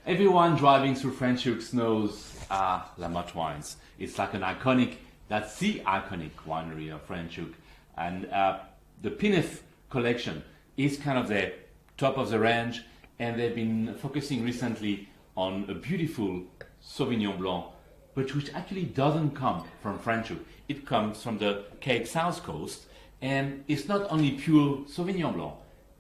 Everyone driving through French-Oaks knows La Motte wines. It's like an iconic, that's the iconic winery of French-Oaks. And the Pierneef collection is kind of the top of the range, and they've been focusing recently on a beautiful Sauvignon Blanc, but which actually doesn't come from French-Oaks. It comes from the Cape South Coast, and it's not only pure Sauvignon Blanc.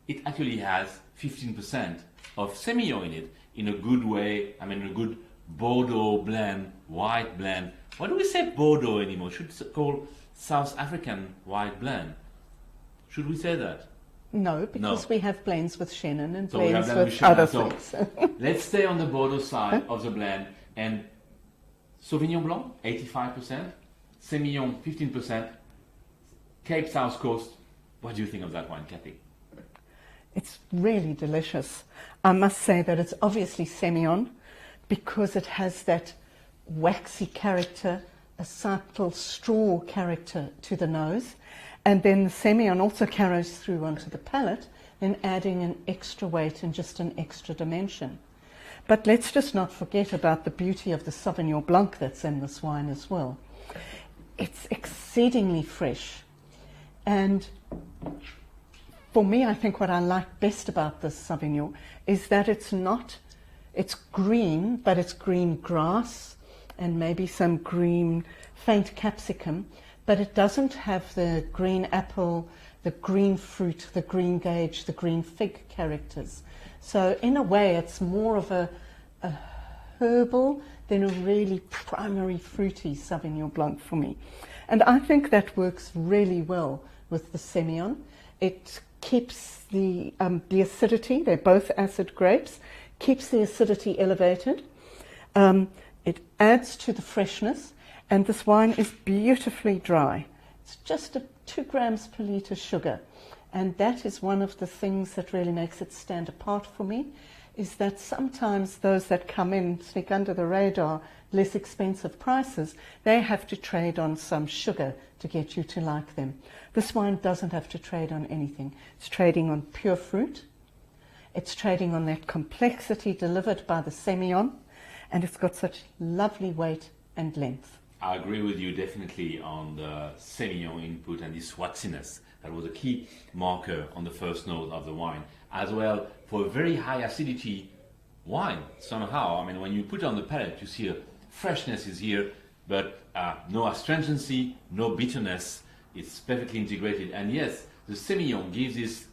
It actually has 15% of Semillon in it, in a good way. I mean, a good Bordeaux blend, white blend. Why do we say Bordeaux anymore? Should it call South African white blend? Should we say that? No, because we have blends with Chenin and So blends with other things. Let's stay on the Bordeaux side of the blend. And Sauvignon Blanc, 85%. Semillon, 15%. Cape South Coast. What do you think of that wine, Kathy? It's really delicious. I must say that it's obviously Semillon because it has that waxy character, a subtle straw character to the nose. And then the Semillon also carries through onto the palate, then adding an extra weight and just an extra dimension. But let's just not forget about the beauty of the Sauvignon Blanc that's in this wine as well. It's exceedingly fresh. And for me, I think what I like best about this Sauvignon is that it's green, but it's green grass and maybe some green faint capsicum, but it doesn't have the green apple, the green fruit, the green gage, the green fig characters. So in a way, it's more of a herbal than a really primary fruity Sauvignon Blanc for me. And I think that works really well with the Semillon. It keeps the acidity, they're both acid grapes, keeps the acidity elevated. It adds to the freshness, and this wine is beautifully dry. It's just 2 grams per litre sugar, and that is one of the things that really makes it stand apart for me, is that sometimes those that come in, sneak under the radar, less expensive prices, they have to trade on some sugar to get you to like them. This wine doesn't have to trade on anything. It's trading on pure fruit. It's trading on that complexity delivered by the Semillon, and it's got such lovely weight and length. I agree with you definitely on the Semillon input and this waxiness. That was a key marker on the first note of the wine. As well, for a very high acidity wine, somehow, I mean, when you put it on the palate, you see a freshness is here, but no astringency, no bitterness. It's perfectly integrated. And yes, the Semillon gives this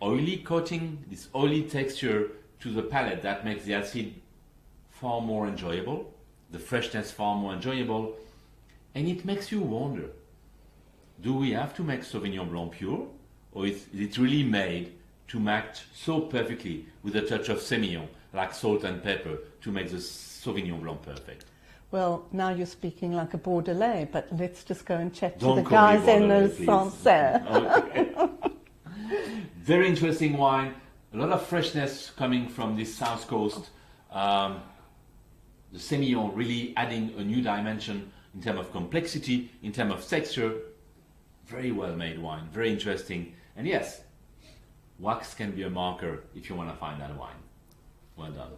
oily coating, this oily texture to the palate that makes the acid far more enjoyable, the freshness far more enjoyable, and it makes you wonder, do we have to make Sauvignon Blanc pure, or is it really made to match so perfectly with a touch of Semillon, like salt and pepper, to make the Sauvignon Blanc perfect? Well, now you're speaking like a Bordelais, but let's just go and chat to the guys in the Sancerre. Okay. Very interesting wine, a lot of freshness coming from this South Coast. The Semillon really adding a new dimension in terms of complexity, in terms of texture. Very well made wine, very interesting. And yes, wax can be a marker if you want to find that wine. Well done.